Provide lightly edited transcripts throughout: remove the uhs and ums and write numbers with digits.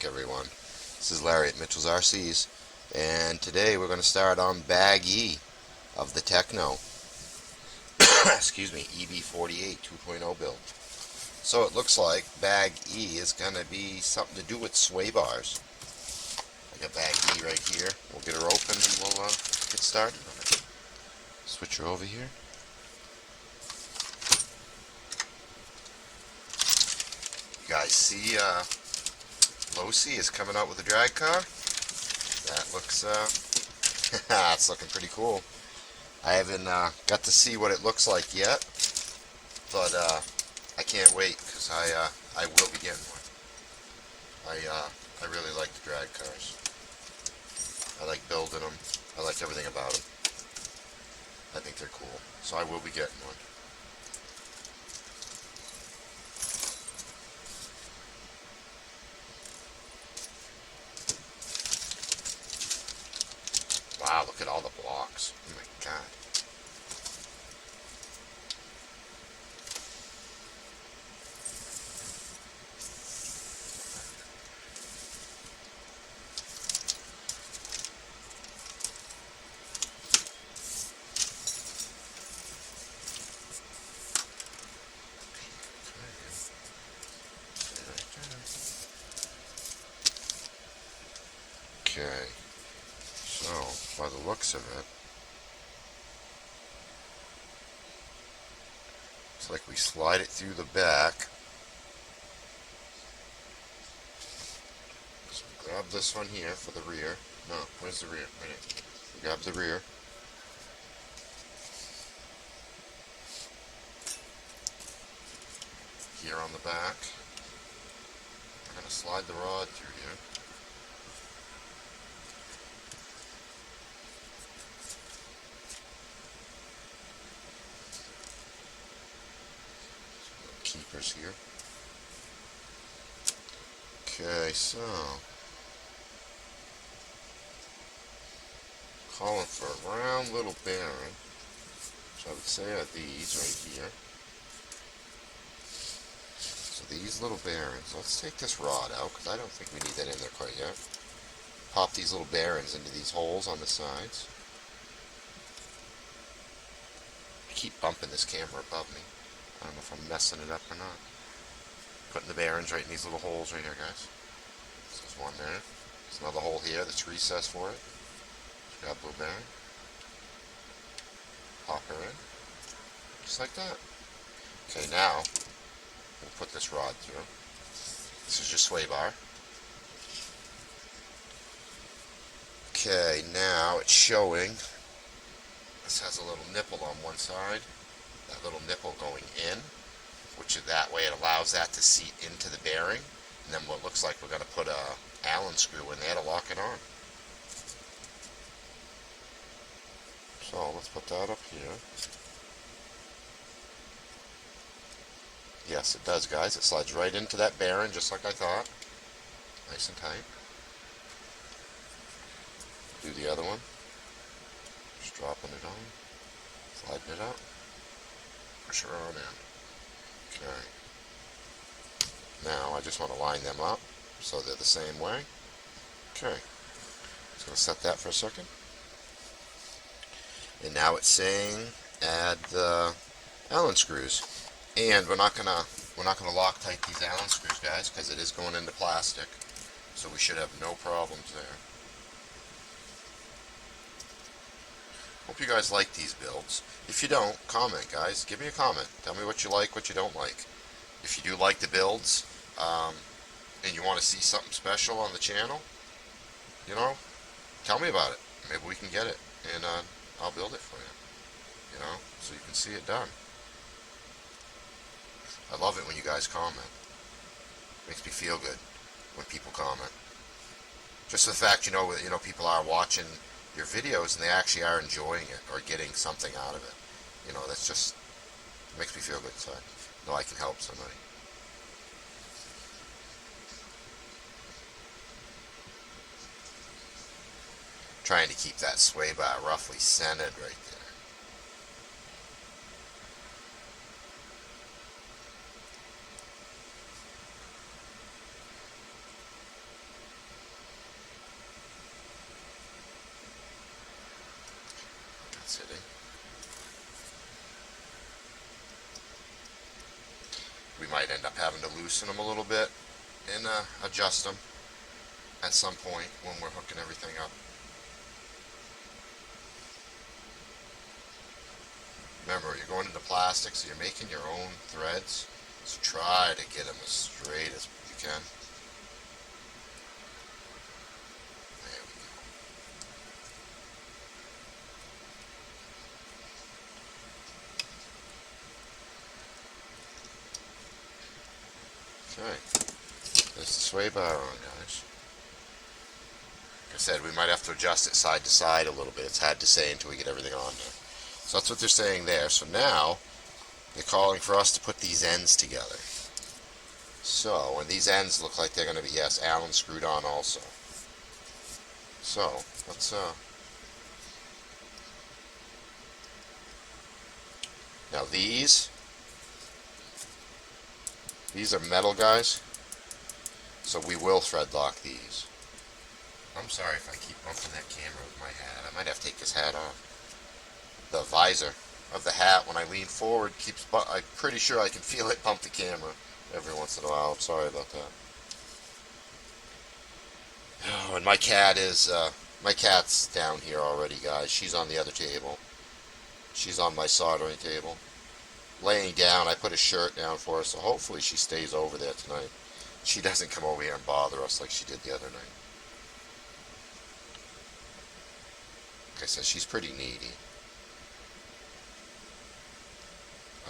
back, everyone. This is Larry at Mitchell's RCs, and today we're going to start on Bag E of the Tekno excuse me, EB48 2.0 build. So it looks like Bag E is going to be something to do with sway bars. I got Bag E right here. We'll get her open and we'll get started on it. Switch her over here. You guys see Losi is coming out with a drag car. That looks it's looking pretty cool. I haven't got to see what it looks like yet, but I can't wait because I will be getting one. I really like the drag cars. I like building them. I like everything about them. I think they're cool, so I will be getting one. Wow, look at all the blocks. Oh my god. Okay, so by the looks of it, it's like we slide it through the back. So grab this one here for the rear. No, where's the rear? Right here. Grab the rear. Here on the back. I'm going to slide the rod through here. Keepers here. Okay, so calling for a round little bearing, which I would say are these right here. So these little bearings, let's take this rod out because I don't think we need that in there quite yet. Pop these little bearings into these holes on the sides. I keep bumping this camera above me. I don't know if I'm messing it up or not. Putting the bearings right in these little holes right here, guys. So there's one there. There's another hole here that's recessed for it. Grab blue bearing. Pop her in. Just like that. Okay, now we'll put this rod through. This is your sway bar. Okay, now it's showing. This has a little nipple on one side. That little nipple going in, which is that way it allows that to seat into the bearing, and then what looks like we're going to put a Allen screw in there to lock it on. So let's put that up here. Yes, it does, guys. It slides right into that bearing just like I thought. Nice and tight. Do the other one. Just dropping it on, sliding it up. Push her on in. Okay. Now I just want to line them up so they're the same way. Okay. Just going to set that for a second. And now it's saying add the Allen screws. And we're not gonna Loctite these Allen screws, guys, because it is going into plastic. So we should have no problems there. Hope you guys like these builds. If you don't, comment, guys. Give me a comment. Tell me what you like, what you don't like. If you do like the builds, and you want to see something special on the channel, you know, tell me about it. Maybe we can get it, and I'll build it for you. You know, so you can see it done. I love it when you guys comment. Makes me feel good when people comment. Just the fact, you know, people are watching your videos and they actually are enjoying it or getting something out of it. You know, that's just makes me feel good inside. Know I can help somebody. Trying to keep that sway bar roughly centered right there. We might end up having to loosen them a little bit and adjust them at some point when we're hooking everything up. Remember, you're going into plastic, so you're making your own threads. So try to get them as straight as you can. There we go. Okay. There's the sway bar on, guys. Like I said, we might have to adjust it side to side a little bit. It's hard to say until we get everything on there. So that's what they're saying there. So now they're calling for us to put these ends together. So, and these ends look like they're going to be, yes, Allen screwed on also. So, let's, now these are metal, guys. So we will thread lock these. I'm sorry if I keep bumping that camera with my hat. I might have to take this hat off. The visor of the hat, when I lean forward, I'm pretty sure I can feel it bump the camera every once in a while. I'm sorry about that. Oh, and my cat's down here already, guys. She's on the other table. She's on my soldering table. Laying down, I put a shirt down for her, so hopefully she stays over there tonight. She doesn't come over here and bother us like she did the other night. Like I said, she's pretty needy.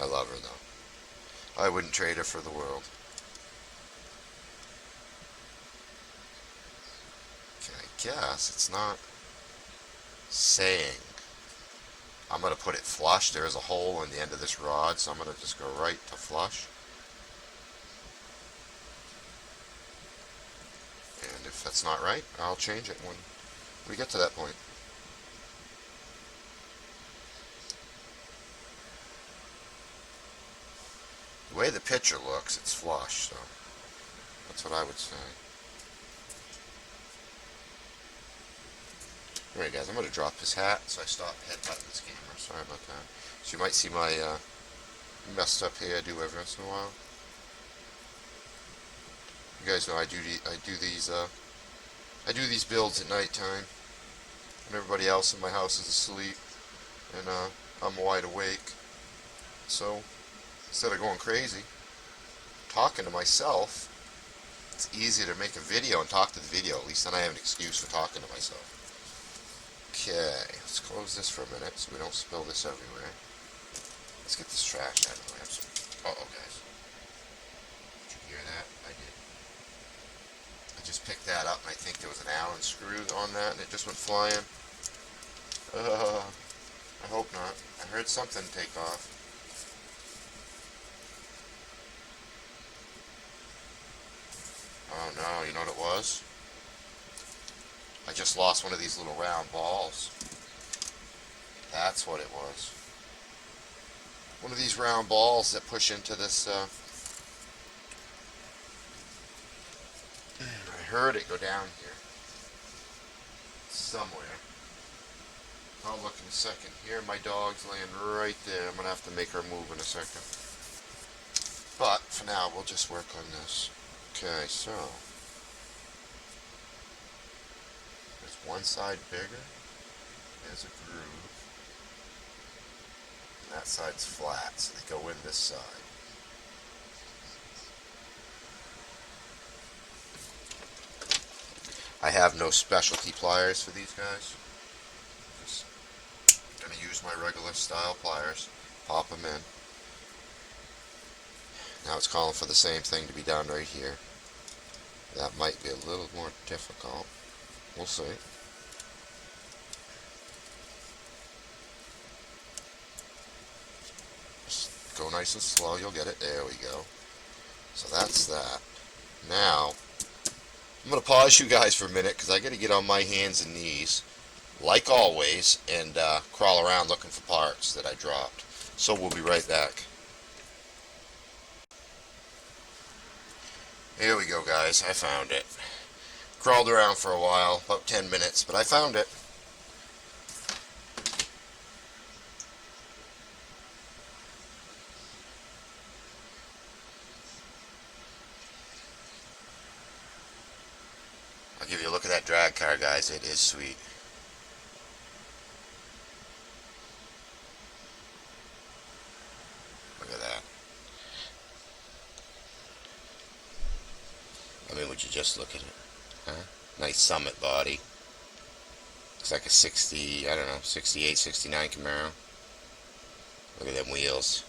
I love her, though. I wouldn't trade her for the world. Okay, I guess it's not saying I'm going to put it flush. There is a hole in the end of this rod, so I'm going to just go right to flush. And if that's not right, I'll change it when we get to that point. The way the picture looks, it's flush, so that's what I would say. Alright guys, I'm going to drop this hat, so I stop headbutting this camera. Sorry about that. So you might see my messed up hair I do every once in a while. You guys know I do these builds at night time when everybody else in my house is asleep and I'm wide awake. So instead of going crazy talking to myself, it's easier to make a video and talk to the video. At least then I have an excuse for talking to myself. Okay, let's close this for a minute so we don't spill this everywhere. Let's get this trash out of the way. Uh-oh, guys. Did you hear that? I did. I just picked that up and I think there was an Allen screw on that and it just went flying. I hope not. I heard something take off. Oh no, you know what it was? I just lost one of these little round balls. That's what it was. One of these round balls that push into this, I heard it go down here. Somewhere. I'll look in a second. Here, my dog's laying right there. I'm going to have to make her move in a second. But, for now, we'll just work on this. Okay, so there's one side bigger, there's a groove, and that side's flat, so they go in this side. I have no specialty pliers for these guys. Just gonna use my regular style pliers, pop them in. Now it's calling for the same thing to be done right here. That might be a little more difficult. We'll see. Just go nice and slow, you'll get it. There we go. So that's that. Now, I'm going to pause you guys for a minute because I got to get on my hands and knees, like always, and crawl around looking for parts that I dropped. So we'll be right back. Here we go, guys. I found it. Crawled around for a while, about 10 minutes, but I found it. I'll give you a look at that drag car, guys. It is sweet. Look at that. I mean, would you just look at it? Huh? Nice Summit body. Looks like a 60, I don't know, 68, 69 Camaro. Look at them wheels.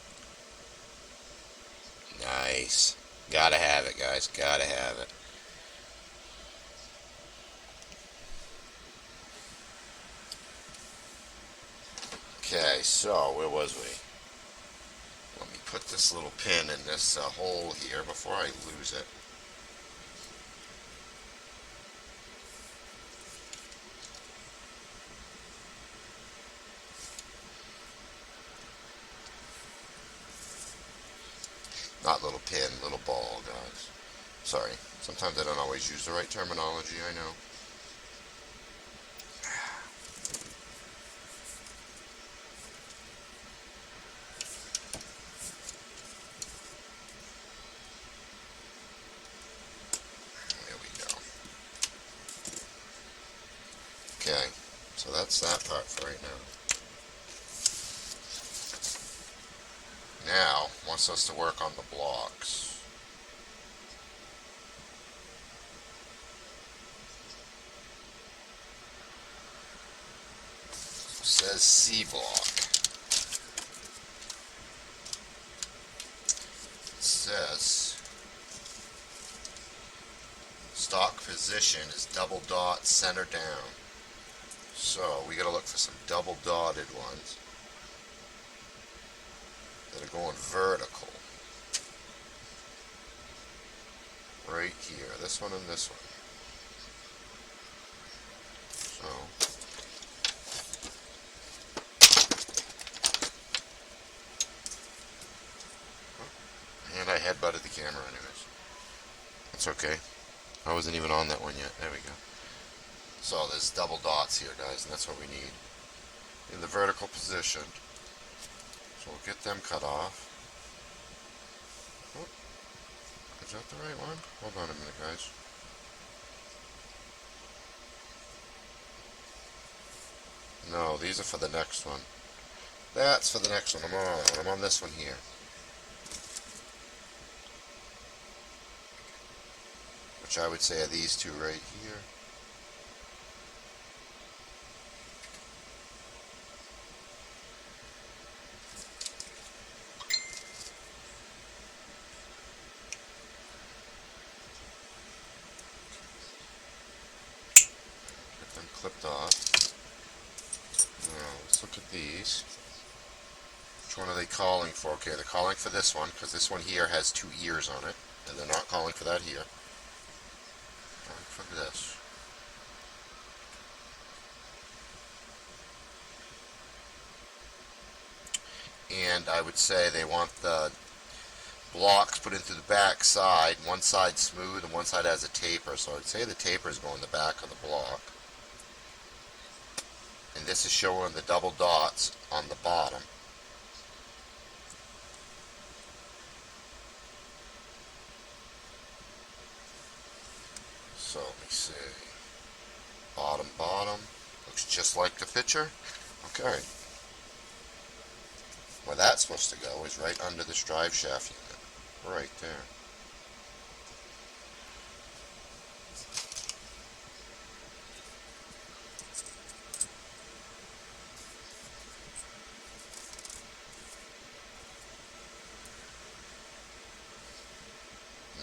Nice. Gotta have it, guys. Gotta have it. Okay, so where was we? Let me put this little pin in this hole here before I lose it. Not little pin, little ball, guys. Sorry. Sometimes I don't always use the right terminology, I know. There we go. Okay, so that's that part for right now. Now, wants us to work on the blocks. It says C block. It says stock position is double dot center down. So we gotta look for some double dotted ones that are going vertical. Right here, this one and this one. So and I headbutted the camera anyways. It's okay. I wasn't even on that one yet. There we go. So there's double dots here, guys, and that's what we need in the vertical position. So we'll get them cut off. Oh, is that the right one? Hold on a minute, guys. No, these are for the next one. That's for the next one. I'm on this one here. Which I would say are these two right here. Get them clipped off. Now, let's look at these. Which one are they calling for? Okay, they're calling for this one, because this one here has two ears on it, and they're not calling for that here. Calling for this. And I would say they want the blocks put into the back side, one side smooth and one side has a taper, so I'd say the taper is going in the back of the block. And this is showing the double dots on the bottom. So let me see. Bottom. Looks just like the picture. Okay. Where that's supposed to go is right under this drive shaft unit. Right there.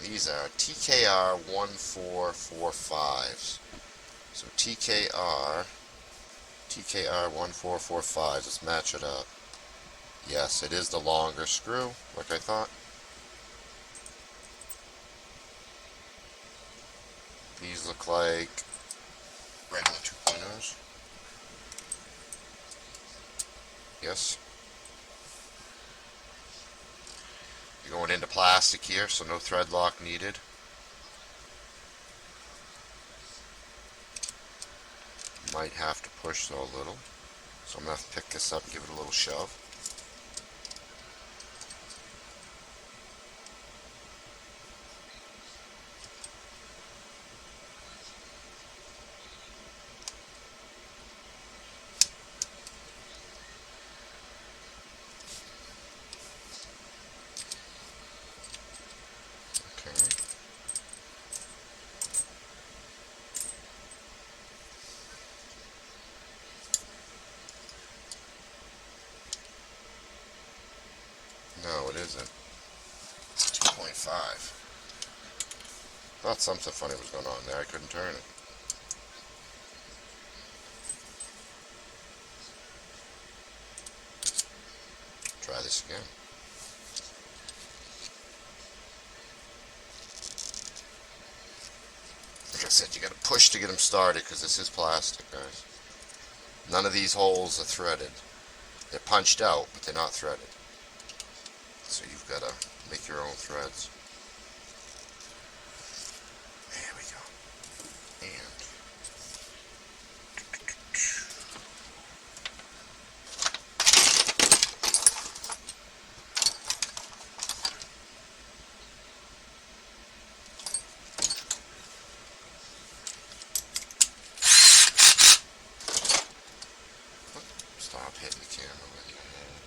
These are TKR 1445s. So TKR 1445s. Let's match it up. Yes, it is the longer screw, like I thought. These look like regular 2.0s. Yes. You're going into plastic here, so no thread lock needed. Might have to push though a little. So I'm going to have to pick this up and give it a little shove. Thought something funny was going on there. I couldn't turn it. Try this again. Like I said, you gotta push to get them started because this is plastic, guys. None of these holes are threaded. They're punched out, but they're not threaded. So you've gotta make your own threads. There we go. And stop hitting the camera with your hand.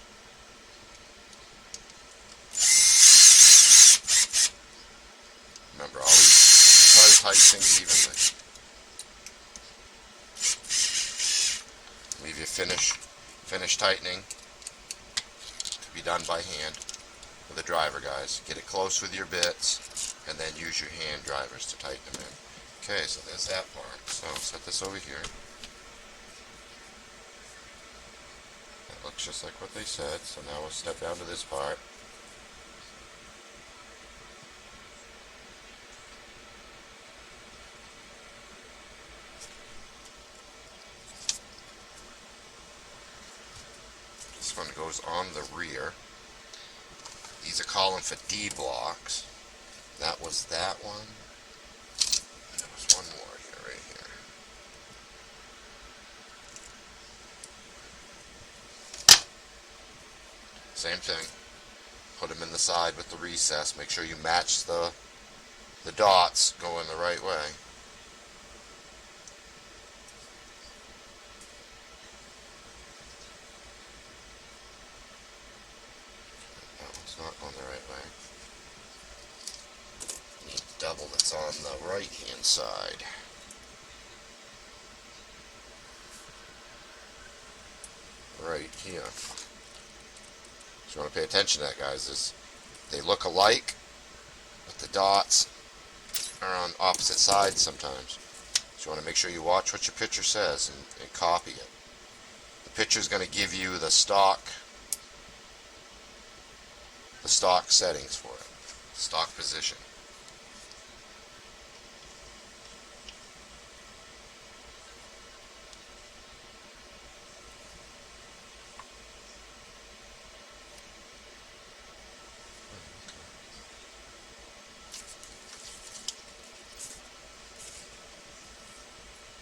Remember, always try to tighten things evenly. Leave your finish tightening to be done by hand with a driver, guys. Get it close with your bits, and then use your hand drivers to tighten them in. Okay, so there's that part. So set this over here. That looks just like what they said. So now we'll step down to this part. This one goes on the rear. These are calling for D blocks. That was that one. There was one more here, right here. Same thing. Put them in the side with the recess. Make sure you match the dots going the right way. That one's not going the right way. Need double that's on the right hand side. Right here. So you want to pay attention to that, guys. They look alike, but the dots are on opposite sides sometimes. So you want to make sure you watch what your picture says and copy it. The picture is going to give you the stock settings for it, stock position.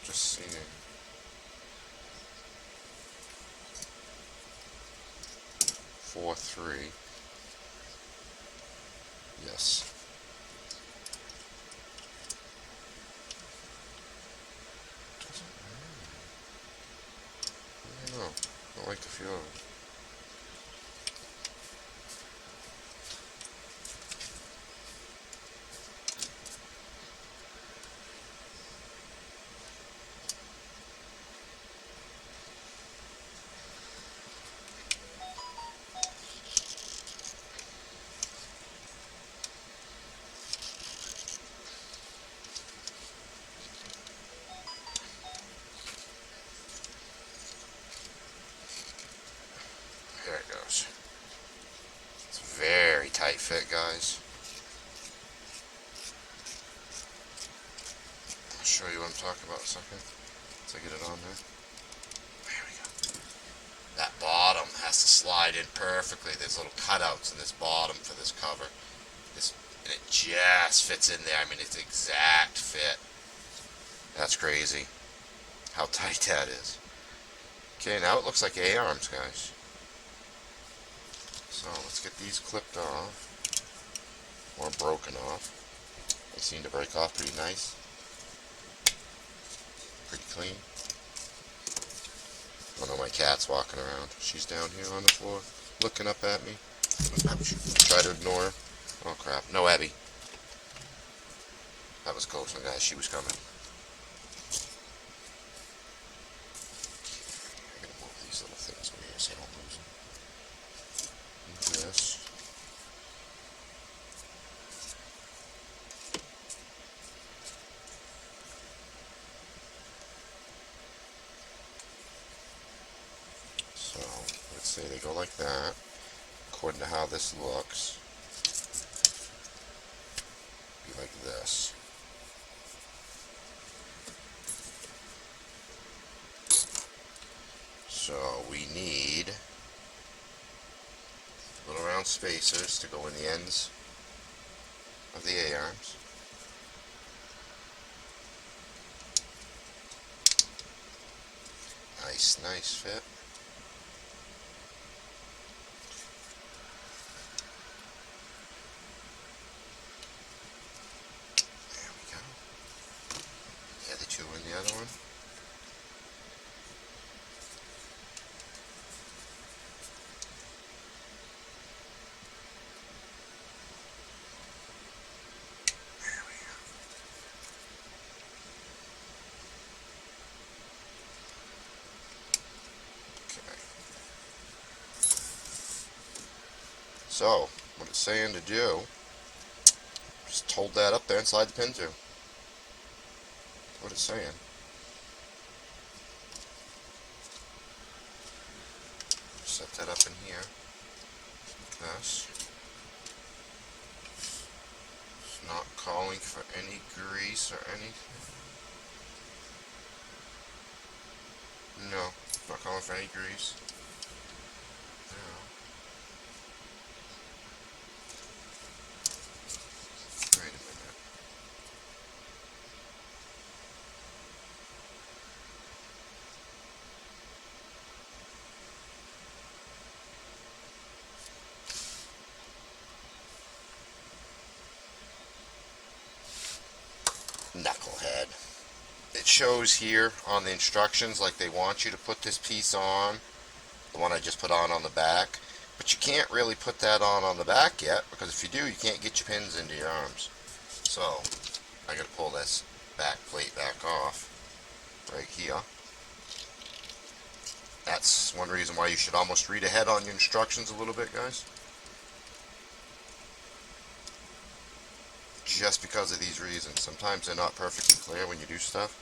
Just seeing. 4-3. Yes. I don't know. I don't like the feel of it. There it goes. It's a very tight fit, guys. I'll show you what I'm talking about in a second. Once I get it on there. There we go. That bottom has to slide in perfectly. There's little cutouts in this bottom for this cover. And it just fits in there. I mean, it's exact fit. That's crazy how tight that is. Okay, now it looks like A-arms, guys. So let's get these clipped off, or broken off. They seem to break off pretty nice, pretty clean. I know my cat's walking around. She's down here on the floor, looking up at me. Ouch. Try to ignore her. Oh crap, no Abby. That was close, guys. She was coming. I'm gonna move these little things over here so I don't lose them. This. say they go like that, according to how this looks. Be like this. So we need little round spacers to go in the ends of the A-arms. Nice fit. There we go. The other two in the other one. So, what it's saying to do, just hold that up there and slide the pin through. What it's saying. Set that up in here. Like this. It's not calling for any grease or anything. No, it's not calling for any grease. Wait a minute. Knucklehead. It shows here on the instructions like they want you to put this piece on, the one I just put on the back, but you can't really put that on the back yet, because if you do, you can't get your pins into your arms. So I gotta pull this back plate back off right here. That's one reason why you should almost read ahead on your instructions a little bit, guys. Just because of these reasons. Sometimes they're not perfectly clear when you do stuff.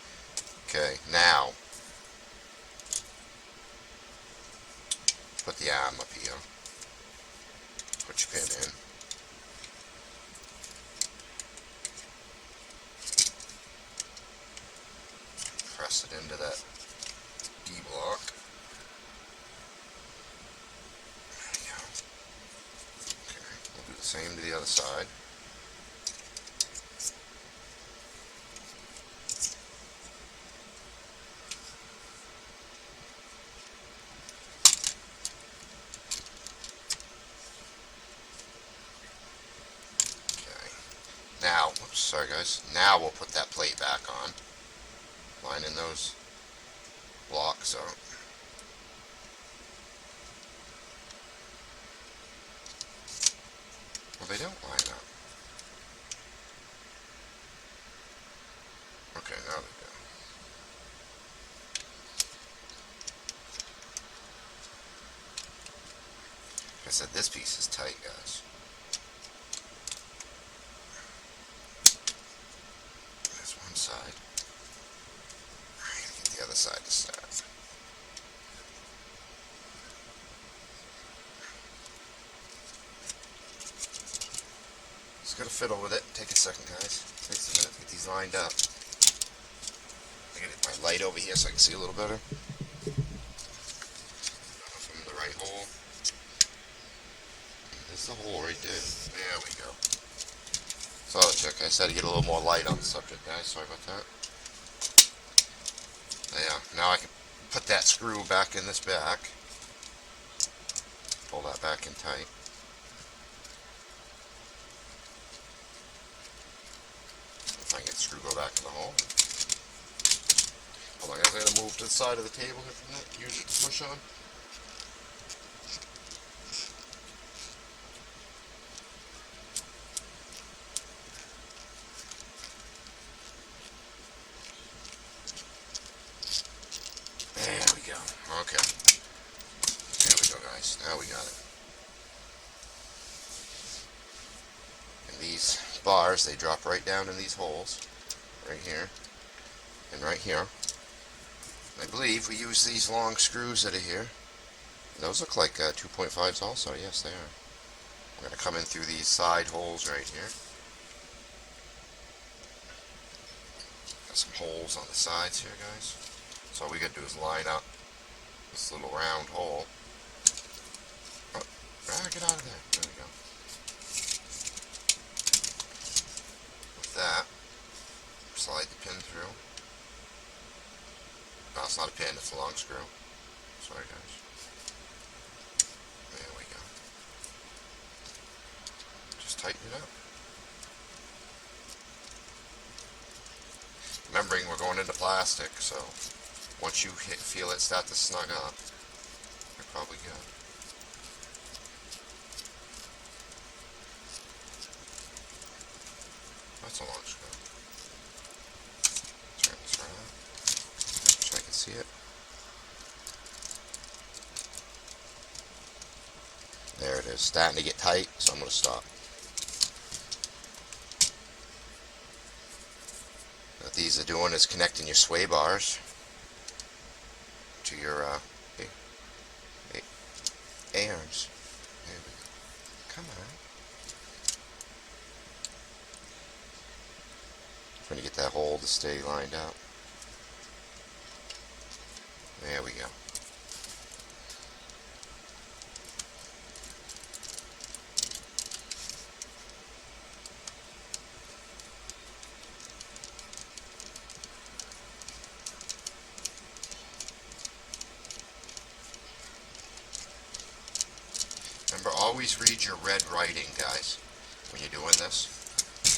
Okay, now put the arm up here. Put your pin in. Press it into that D block. There you go. Okay, we'll do the same to the other side. Now, oops, sorry guys, now we'll put that plate back on, lining those blocks out. Well, they don't line up. Okay, now they do. Like I said, this piece is tight, guys. Side. Get the other side to start. Just gotta fiddle with it. Take a second, guys. Takes a minute to get these lined up. I gotta get my light over here so I can see a little better. I don't know if I'm in the right hole. There's the hole right there. There we go. So, check, I said to get a little more light on the subject, guys. Sorry about that. Yeah, now I can put that screw back in this back. Pull that back in tight. If I can get the screw go back in the hole. Hold on, guys. I gotta move to the side of the table here for a minute. Use it to push on. Okay. There we go, guys. Now we got it. And these bars, they drop right down in these holes. Right here. And right here. I believe we use these long screws that are here. Those look like 2.5s also. Yes, they are. We're going to come in through these side holes right here. Got some holes on the sides here, guys. So all we got to do is line up this little round hole. Oh, get out of there. There we go. With that, slide the pin through. No, it's not a pin, it's a long screw. Sorry, guys. There we go. Just tighten it up. Remembering we're going into plastic, so once you feel it start to snug up, you're probably good. That's a long screw. Turn this around so I can see it. There it is, starting to get tight, so I'm going to stop. What these are doing is connecting your sway bars to your arms. There we go. Come on. Trying to get that hole to stay lined up. There we go. Remember, always read your red writing, guys, when you're doing this.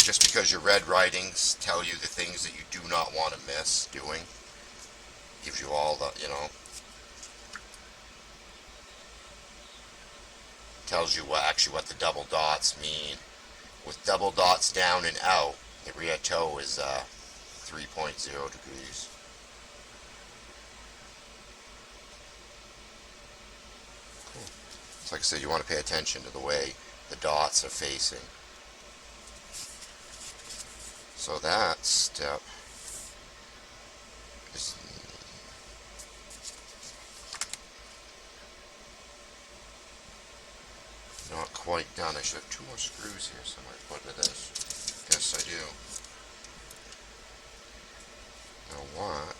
Just because your red writings tell you the things that you do not want to miss doing, gives you all the, tells you what the double dots mean. With double dots down and out, the rear toe is 3.0 degrees. Cool. So like I said, you want to pay attention to the way the dots are facing. So that step is not quite done. I should have 2 more screws here, so I might put into this. Yes, I do. Now what?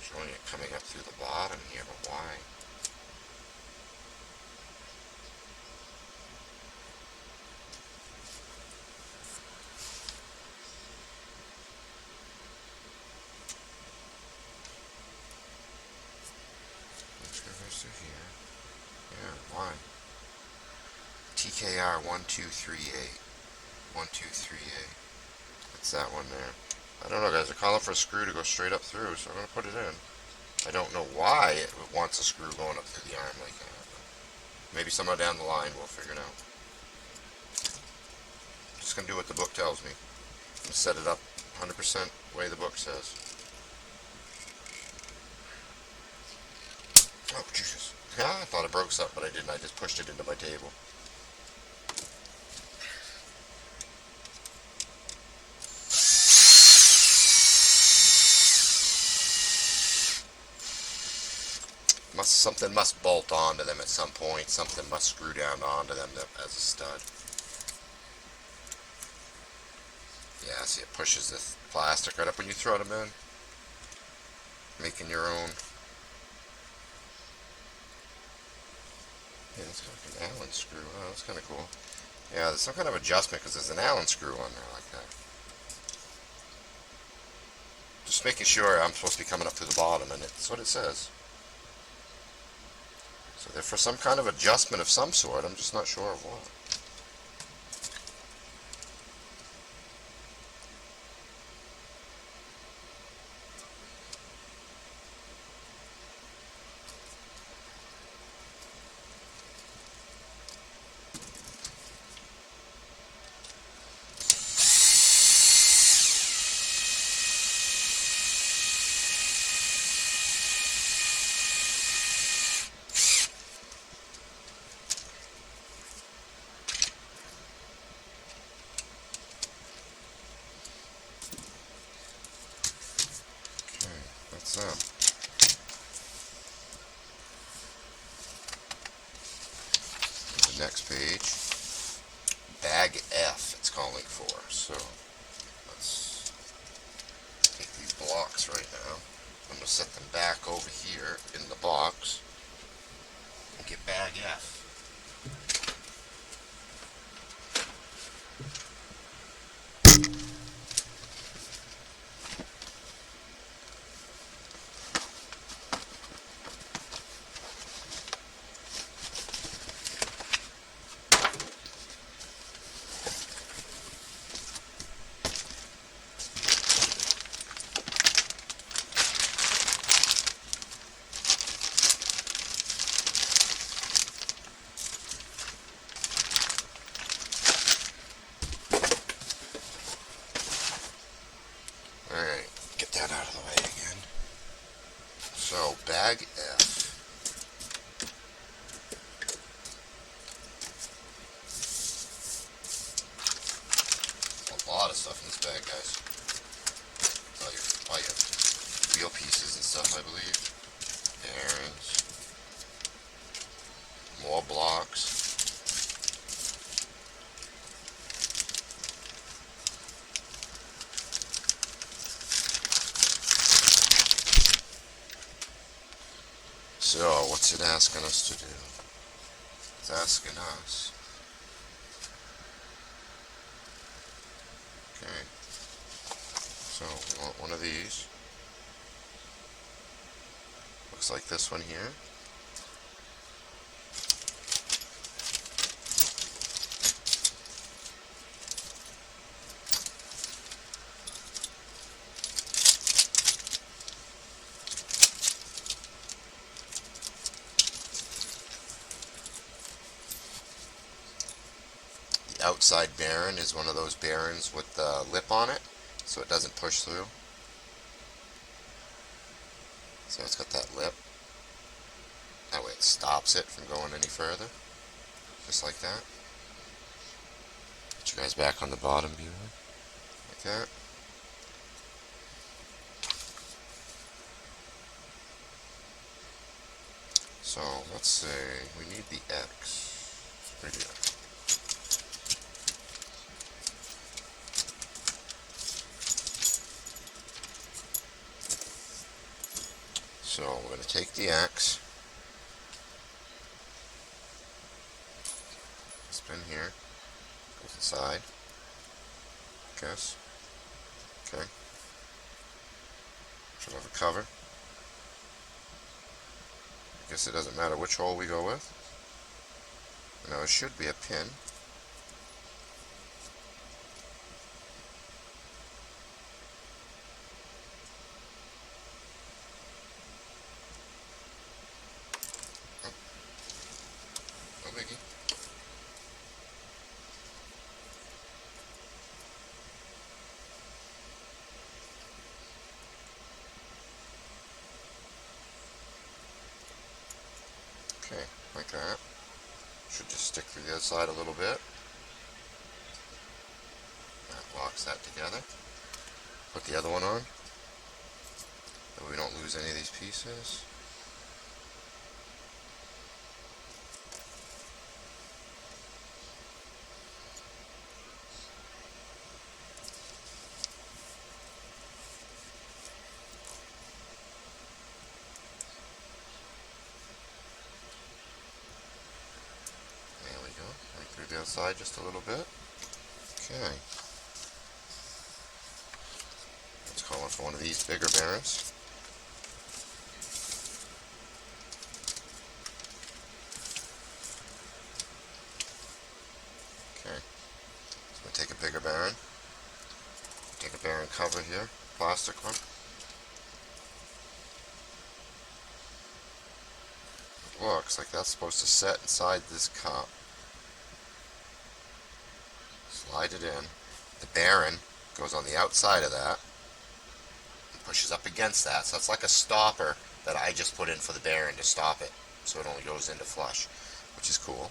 Showing it coming up through the bottom here, but why? Through here. Yeah, why? TKR 1238. 1238. That's that one there. I don't know, guys. They're calling for a screw to go straight up through, so I'm going to put it in. I don't know why it wants a screw going up through the arm like that. Maybe somewhere down the line we'll figure it out. Just going to do what the book tells me. I'm going to set it up 100% the way the book says. Oh, Jesus. I thought it broke something, but I didn't. I just pushed it into my table. Something must bolt onto them at some point. Something must screw down onto them as a stud. Yeah, see, it pushes the plastic right up when you throw them in. Making your own. Yeah, it's kind of like an Allen screw. Oh, that's kind of cool. Yeah, there's some kind of adjustment because there's an Allen screw on there like that. Just making sure I'm supposed to be coming up through the bottom, and it's what it says. So they're for some kind of adjustment of some sort. I'm just not sure of what. So, the next page, bag F it's calling for. So, let's take these blocks right now. I'm going to set them back over here in the box and get bag F. Alright, get that out of the way again. So, bag F. A lot of stuff in this bag, guys. All your wheel pieces and stuff, I believe. Bearings. More blocks. So, what's it asking us to do? It's asking us. Okay. So, we want one of these. Looks like this one here. The outside bearing is one of those bearings with the lip on it, so it doesn't push through. So it's got that lip. That way it stops it from going any further. Just like that. Put you guys back on the bottom view. Like that. So let's say we need the X right here. So we're going to take the X, spin here, goes inside, guess, okay, should have a cover. I guess it doesn't matter which hole we go with. Now it should be a pin. No biggie. Okay, like that. Should just stick through the other side a little bit. That locks that together. Put the other one on, so we don't lose any of these pieces. Right through the outside just a little bit. Okay. Let's call it for one of these bigger bearings. Okay. So I'm going to take a bigger bearing. Take a bearing cover here, plastic one. It looks like that's supposed to set inside this cup. Slide it in. The bearing goes on the outside of that and pushes up against that. So it's like a stopper that I just put in for the bearing to stop it, so it only goes into flush, which is cool.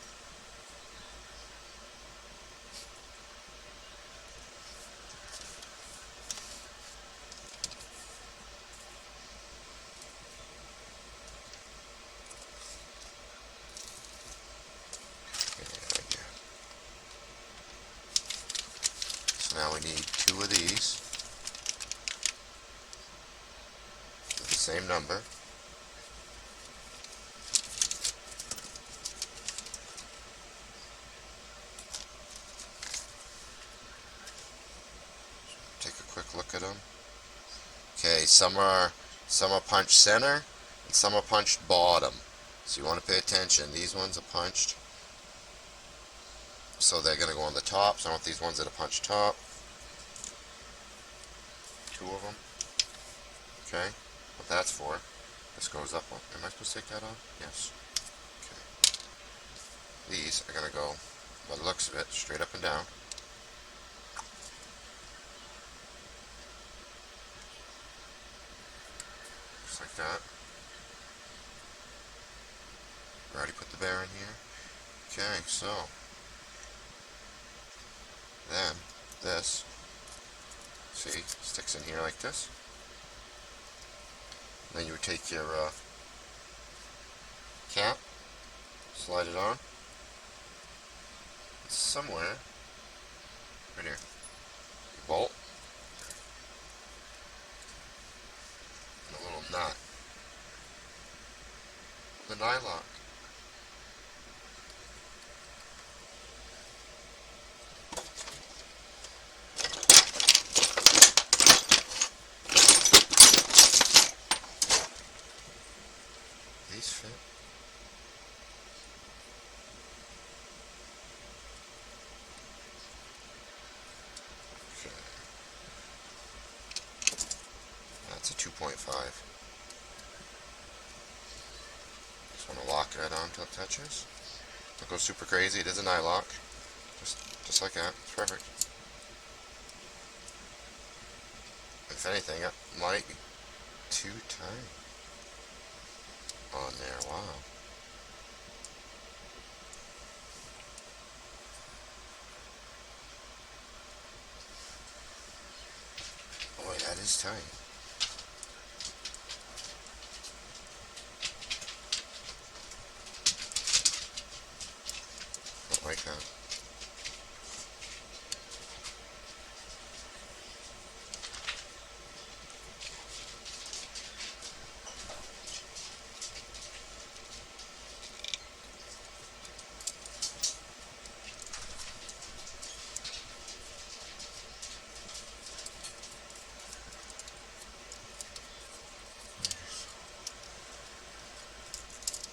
now we need 2 of these with the same number. Take a quick look at them. Okay, some are punched center and some are punched bottom. So you want to pay attention. These ones are punched, so they're going to go on the top. So I want these ones that are punched top. 2 of them. Okay, what that's for. This goes up. Am I supposed to take that off? Yes. Okay. These are going to go, by the looks of it, straight up and down. Just like that. We already put the bear in here. Okay, so then this, see, sticks in here like this. Then you would take your cap, slide it on. It's somewhere right here. You bolt and a little nut. The nylock. These fit. Okay. That's a 2.5. Just want to lock that on until it touches. Don't go super crazy. It is a nylock. Just like that. It's perfect. If anything, it might be too tight on there. Wow. Boy, that is tight. Don't like that.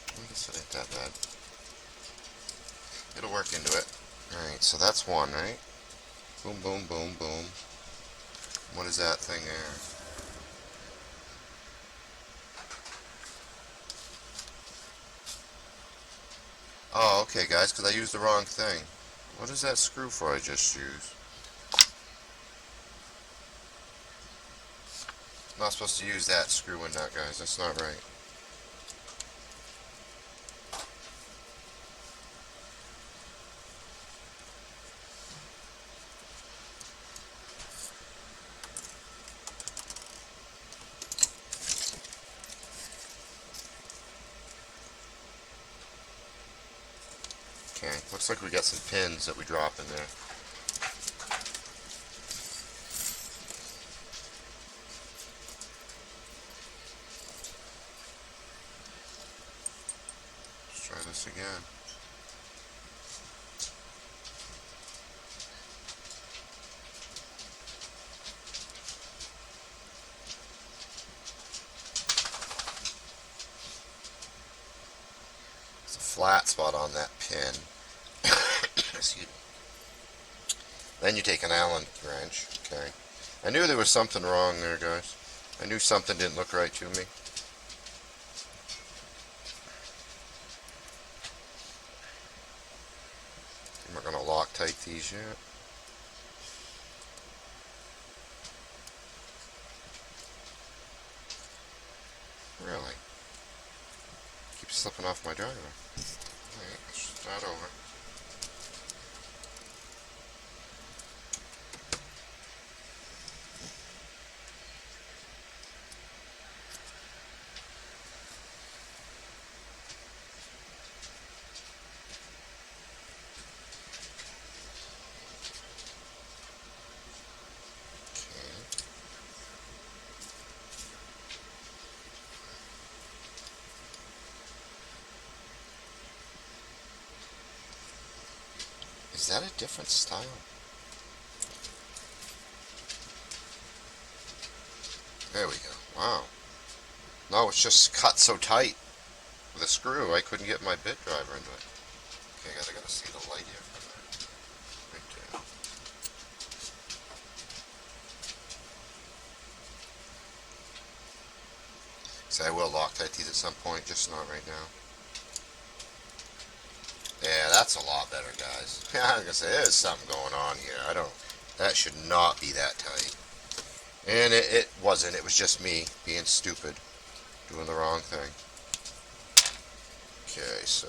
I guess it ain't that bad. It'll work into it. Alright, so that's one, right? Boom, boom, boom, boom. What is that thing there? Oh, okay, guys, because I used the wrong thing. What is that screw for I just used? I'm not supposed to use that screw in that, guys. That's not right. Okay, looks like we got some pins that we drop in there. Let's try this again. There's a flat spot on that pin. Excuse me. Then you take an Allen wrench. Okay. I knew there was something wrong there, guys. I knew something didn't look right to me. We're going to Loctite these yet. Really? Keeps slipping off my driver. Alright, let's start over. Is that a different style? There we go. Wow. No, it's just cut so tight with a screw, I couldn't get my bit driver into it. Okay, guys, I gotta see the light here for a minute. Right there. So I will Loctite these at some point, just not right now. Yeah, that's a lot better, guys. I was gonna say, there's something going on here. That should not be that tight. And it wasn't, it was just me being stupid, doing the wrong thing. Okay, so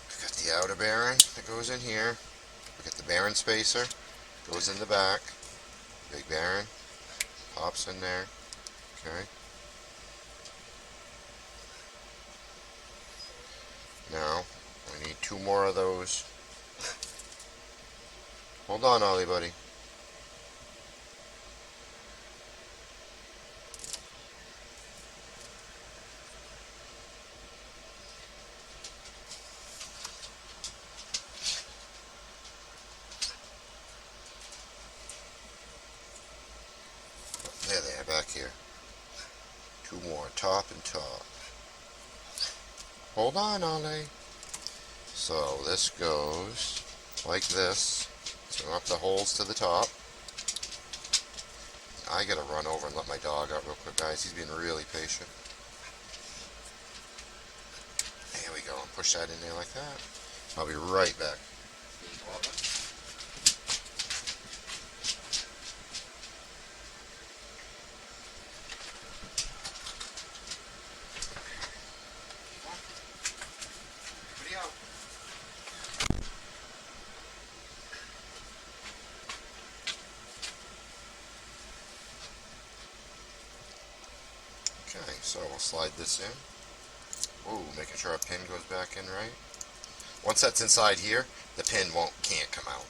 we got the outer bearing that goes in here. We got the bearing spacer, goes in the back. Big bearing, pops in there. Okay. Now, we need 2 more of those. Hold on, Ollie, buddy. There they are, back here. 2 more, top and top. Hold on, Ollie. So this goes like this. So up the holes to the top. I gotta run over and let my dog out real quick, guys. He's being really patient. There we go, and push that in there like that. I'll be right back. Okay, so we'll slide this in. Ooh, making sure our pin goes back in right. Once that's inside here, the pin can't come out.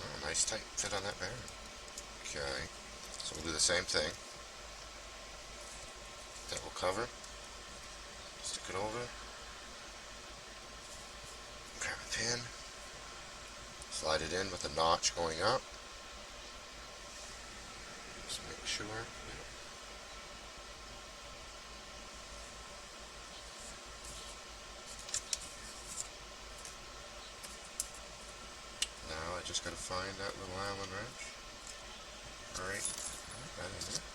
Oh, nice tight fit on that bearing. Okay, so we'll do the same thing. That will cover. Stick it over. Grab a pin. Slide it in with the notch going up. Just make sure. Now I just gotta find that little Allen wrench. Alright, put that in there.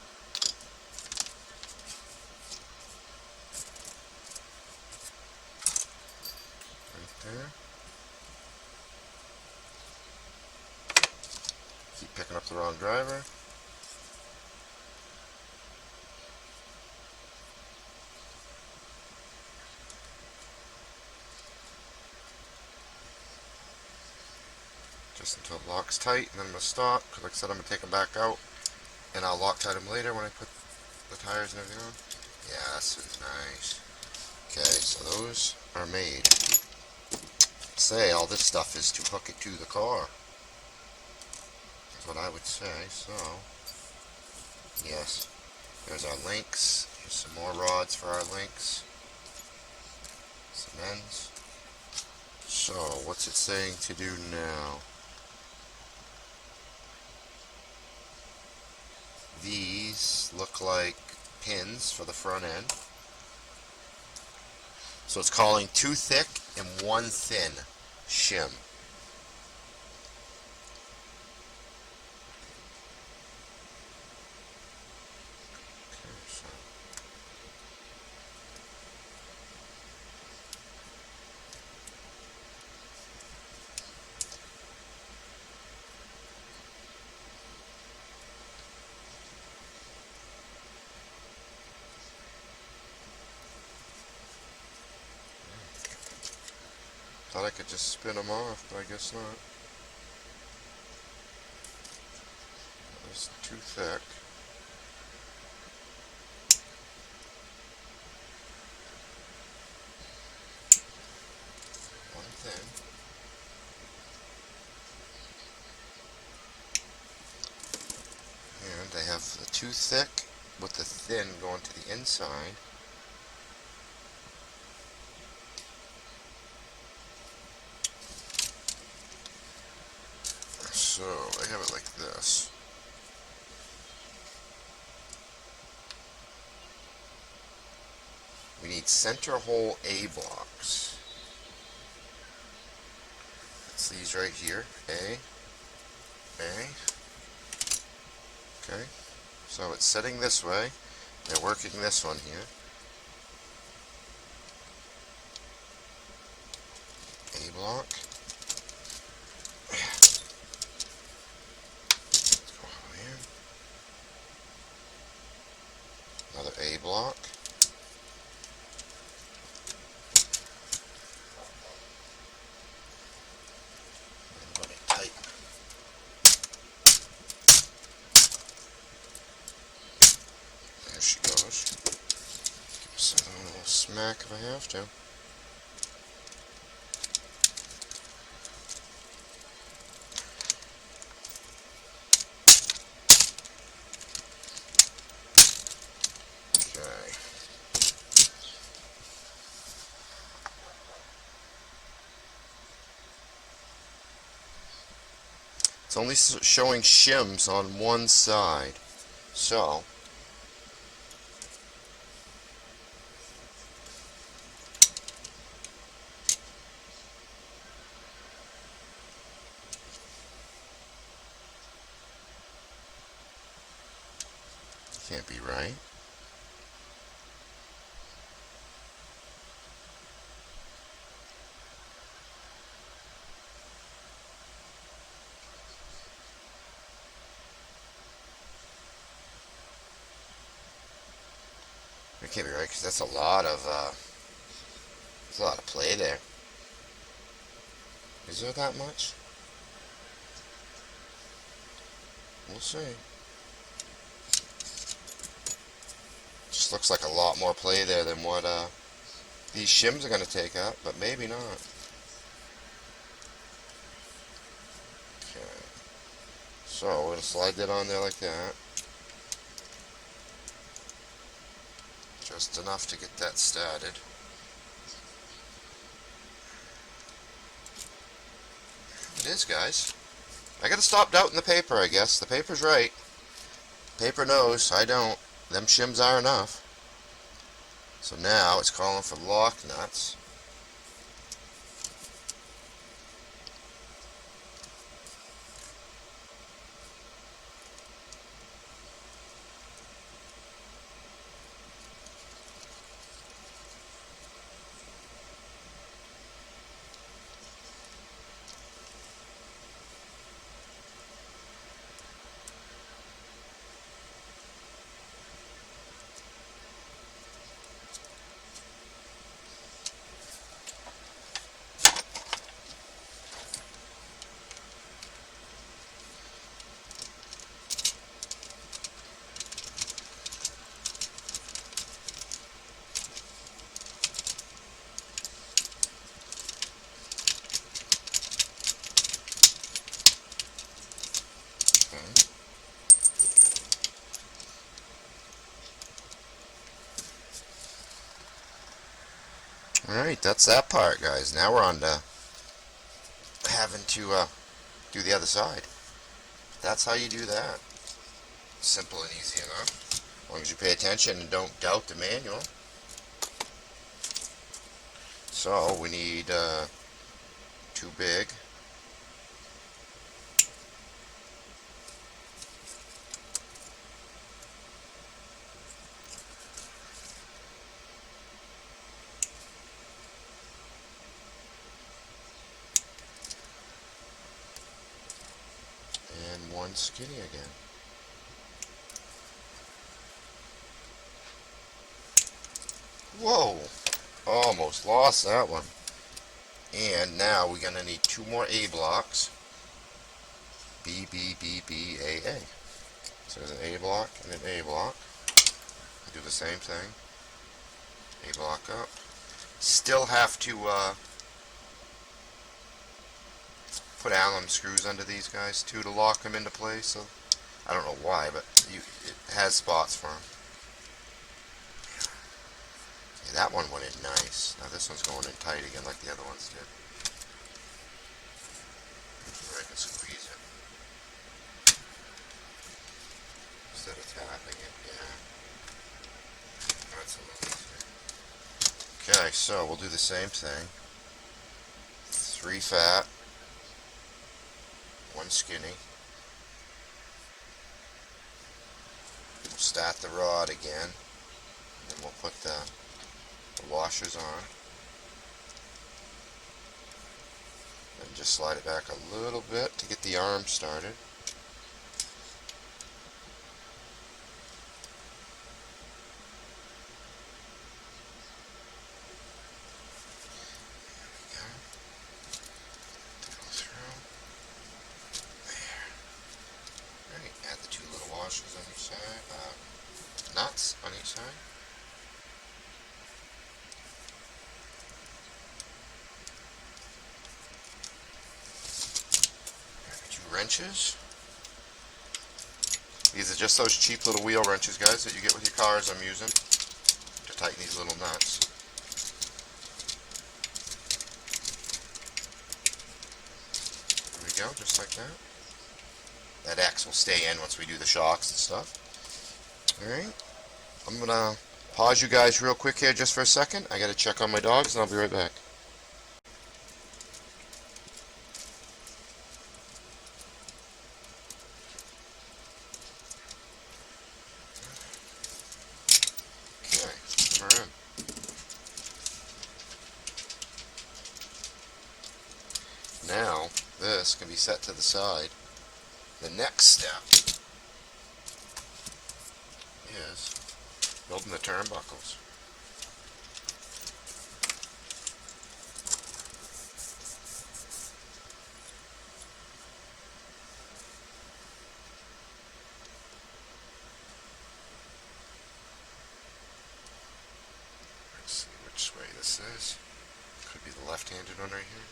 Right there. Keep picking up the wrong driver. Just until it locks tight, and then I'm going to stop, because like I said, I'm going to take them back out, and I'll Loctite them later when I put the tires and everything on. Yeah, that's nice. Okay, so those are made. Say all this stuff is to hook it to the car. That's what I would say, so yes. There's our links. Here's some more rods for our links. Some ends. So, what's it saying to do now? These look like pins for the front end. So it's calling 2 thick and 1 thin shim. Thought I could just spin them off, but I guess not. That's too thick. One thin. And they have the too thick with the thin going to the inside. So I have it like this. We need center hole A blocks. It's these right here. A. Okay. So it's setting this way. They're working this one here. A block. Let's go over here. Another A block. And let me tighten. There she goes. Give us a little smack if I have to. Okay. It's only showing shims on one side. So, can't be right. It can't be right because that's a lot of play there. Is there that much? We'll see. Just looks like a lot more play there than what these shims are going to take up, but maybe not. Okay. So we're going to slide that on there like that. Just enough to get that started. It is, guys. I gotta stop doubting the paper, I guess. The paper's right. Paper knows, I don't. Them shims are enough. So now it's calling for lock nuts. Alright, that's that part, guys. Now we're on to having to do the other side. That's how you do that. Simple and easy enough. As long as you pay attention and don't doubt the manual. So we need two big. And one skinny again. Whoa! Almost lost that one. And now we're going to need two more A blocks. B, B, B, B, A, A. So there's an A block and an A block. Do the same thing. A block up. Still have to put Allen screws under these guys too to lock them into place. So I don't know why, but it has spots for them. Yeah, that one went in nice. Now this one's going in tight again like the other ones did. Where I can squeeze it. Okay, so we'll do the same thing. 3 fat, 1 skinny. We'll start the rod again, and then we'll put the washers on. And just slide it back a little bit to get the arm started. Add the 2 little washers on each side, nuts on each side. Add 2 wrenches. These are just those cheap little wheel wrenches, guys, that you get with your cars. I'm using to tighten these little nuts. There we go, just like that. That X will stay in once we do the shocks and stuff. Alright, I'm going to pause you guys real quick here just for a second. I got to check on my dogs and I'll be right back. Okay, we're in. Now, this can be set to the side. The next step is building the turnbuckles. Let's see which way this is. Could be the left-handed one right here.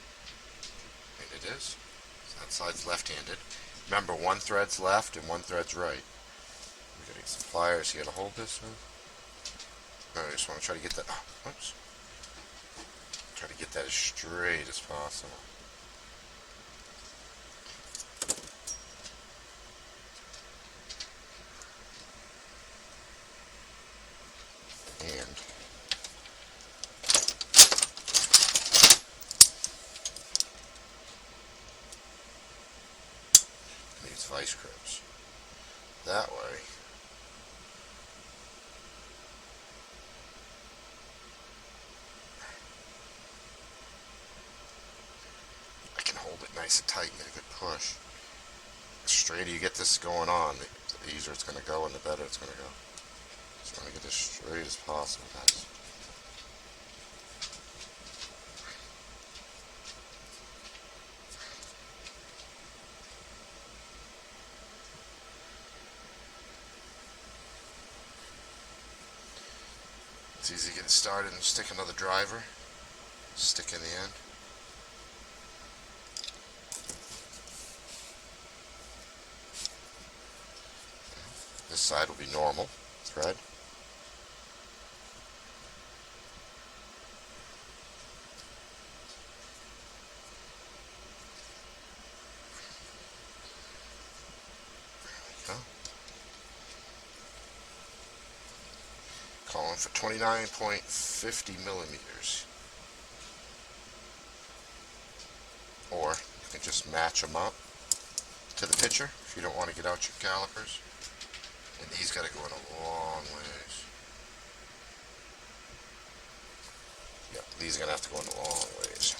And it is. So that side's left-handed. Remember, 1 thread's left and 1 thread's right. We gotta get some pliers here to hold this with. I just want to try to get that. Oops. Try to get that as straight as possible. And these vice grips. That way. I can hold it nice and tight and get a good push. The straighter you get this going on, the easier it's going to go and the better it's going to go. Just want to get as straight as possible, guys. It's easy to get it started and stick another driver. Stick in the end. This side will be normal thread. There we go. Calling for 29.50 millimeters. Or you can just match them up to the picture if you don't want to get out your calipers. And these got to go in a long ways. Yep, these are going to have to go in a long ways.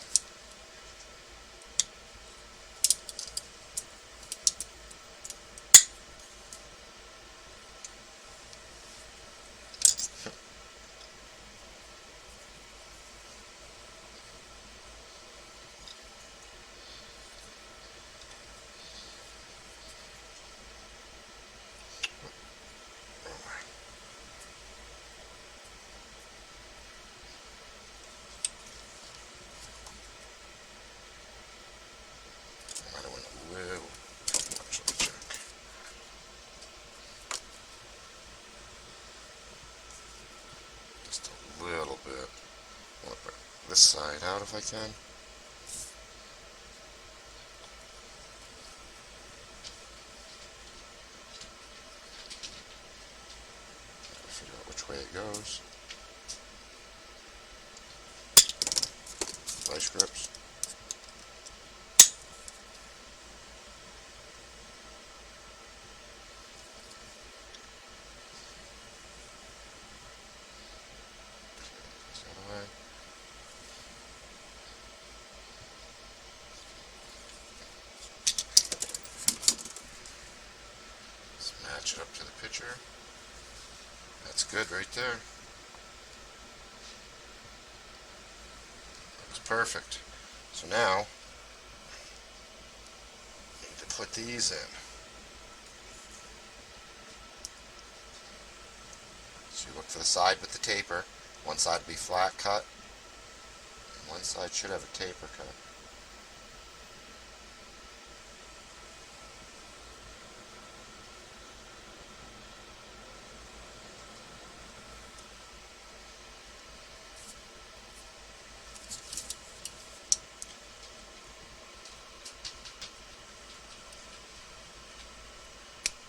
Little bit. I'll bring this side out if I can. Figure out which way it goes. grips. Let's match it up to the picture. That's good right there. Looks perfect. So now, I need to put these in. So you look for the side with the taper. One side will be flat cut, and one side should have a taper cut.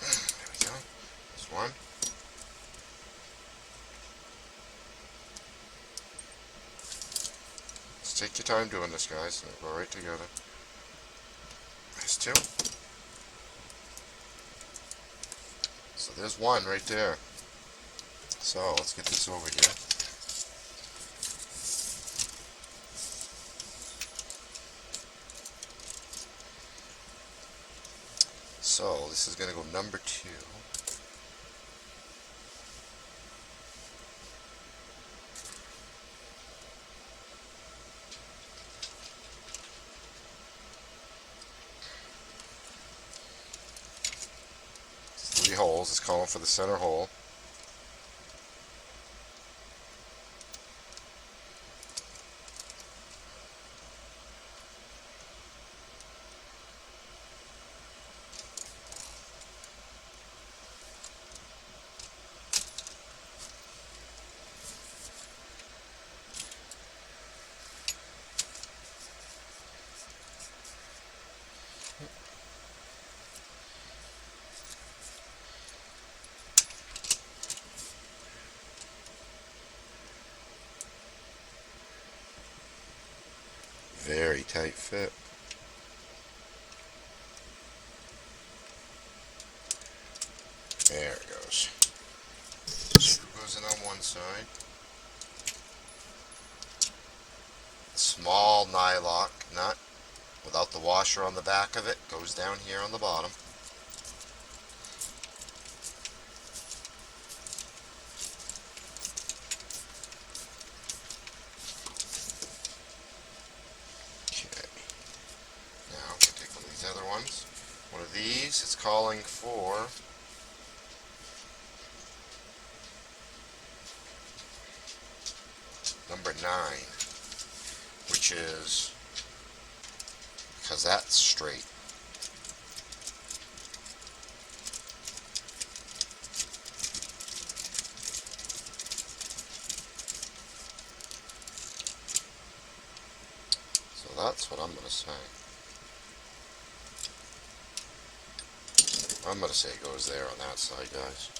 There we go. There's one. Just take your time doing this, guys. It'll go right together. There's two. So there's one right there. So let's get this over here. So this is going to go number 2. Three holes. It's calling for the center hole. Very tight fit. There it goes. Screw goes in on one side. Small nylock nut without the washer on the back of it goes down here on the bottom. Okay. Now I'm going to take one of these other ones. One of these is calling for number 9, which is, because that's straight. So that's what I'm going to say. I'm going to say it goes there on that side, guys.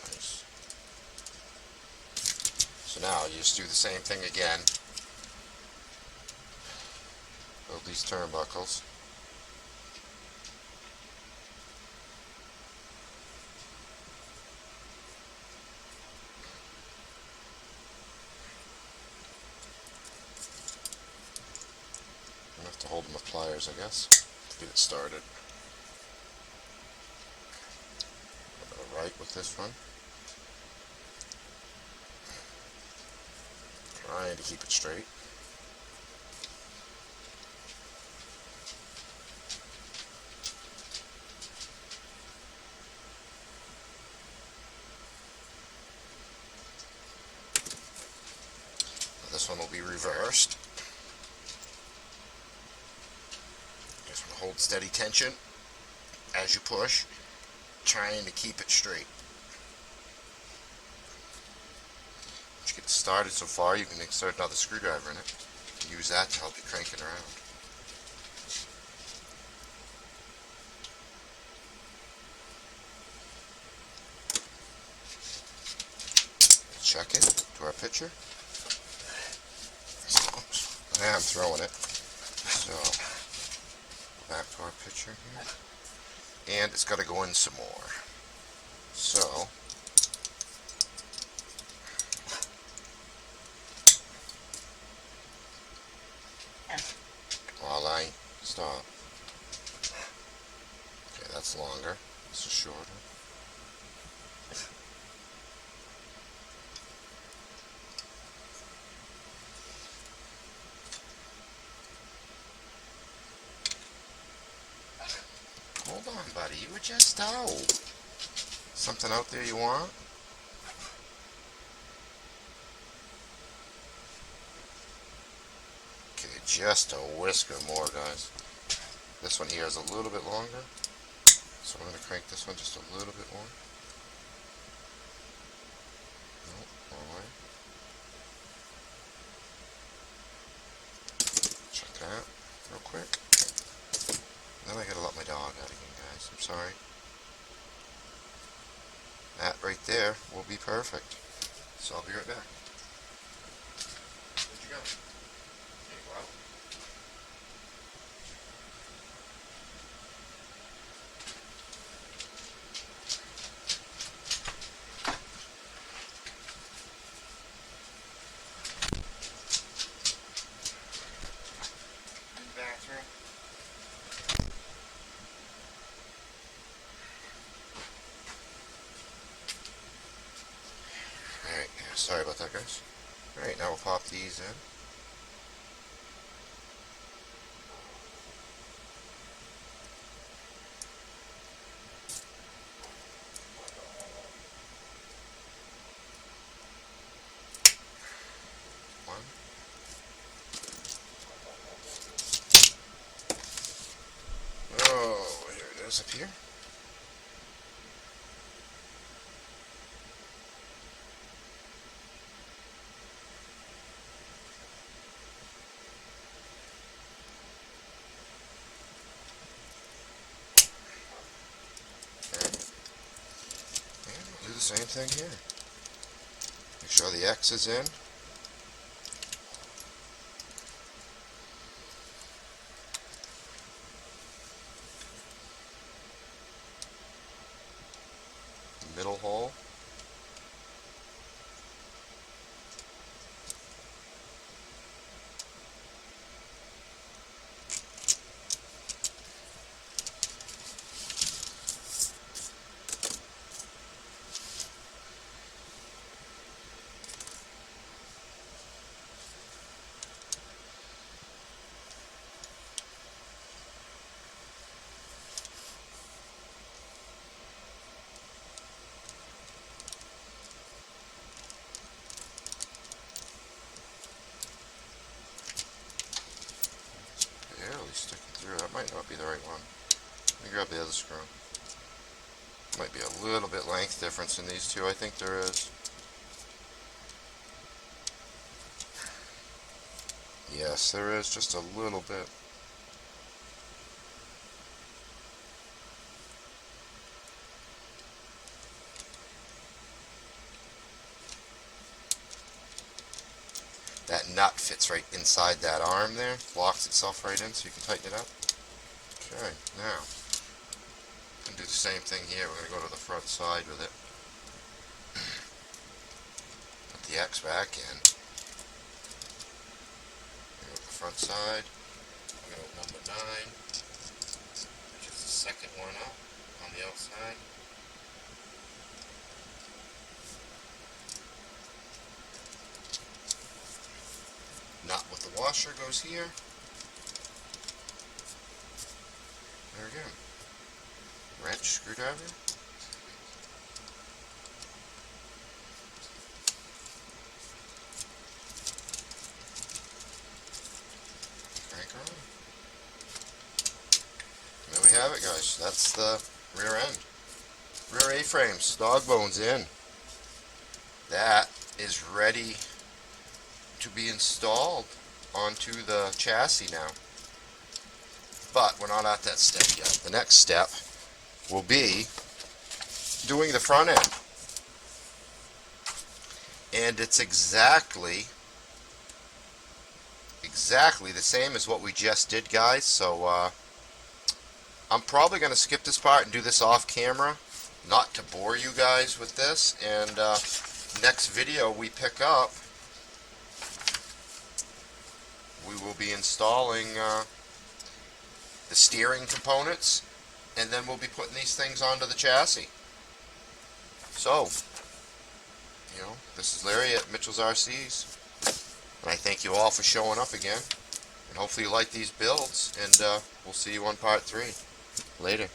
Nice. So now you just do the same thing again. Build these turnbuckles. I have to hold them with pliers, I guess, to get it started. A little right with this one. Trying to keep it straight. Now this one will be reversed. Just want to hold steady tension as you push, trying to keep it straight. Once you get it started so far, you can insert another screwdriver in it. Use that to help you crank it around. check it to our picture. Oops, I'm throwing it. So, back to our picture here. And it's got to go in some more. So, while I stop. Okay, that's longer. This is shorter. Hold on, buddy. You were just out. Something out there you want? Okay, just a whisker more, guys. This one here is a little bit longer. So I'm going to crank this one just a little bit more. Nope, wrong way. Check that real quick. Then I gotta let my dog out again, guys. I'm sorry. That right there will be perfect. So I'll be right back. Where'd you go? Can you go out? In the bathroom. Alright, sorry about that, guys. Alright, now we'll pop these in. One. Oh, here it is up here. Do the same thing here. Make sure the X is in. Middle hole. Barely sticking through. That might not be the right one. Let me grab the other screw. Might be a little bit length difference in these two. I think there is. Yes, there is just a little bit. That nut fits right inside that arm there, locks itself right in so you can tighten it up. Okay, now, I'm going to do the same thing here. We're going to go to the front side with it. Put the X back in. Go to the front side. I'm going to go number 9, which is the second one up on the outside. Nut with the washer goes here. There again. Wrench, screwdriver. Crank on. There we have it, guys. That's the rear end. Rear A-frames, dog bones in. That is ready to be installed onto the chassis now. But we're not at that step yet. The next step will be doing the front end. and it's exactly the same as what we just did, guys. So I'm probably going to skip this part and do this off camera, not to bore you guys with this. And next video we pick up, we will be installing the steering components, and then we'll be putting these things onto the chassis. So, this is Larry at Mitchell's RCs, and I thank you all for showing up again, and hopefully you like these builds, and we'll see you on part 3. Later.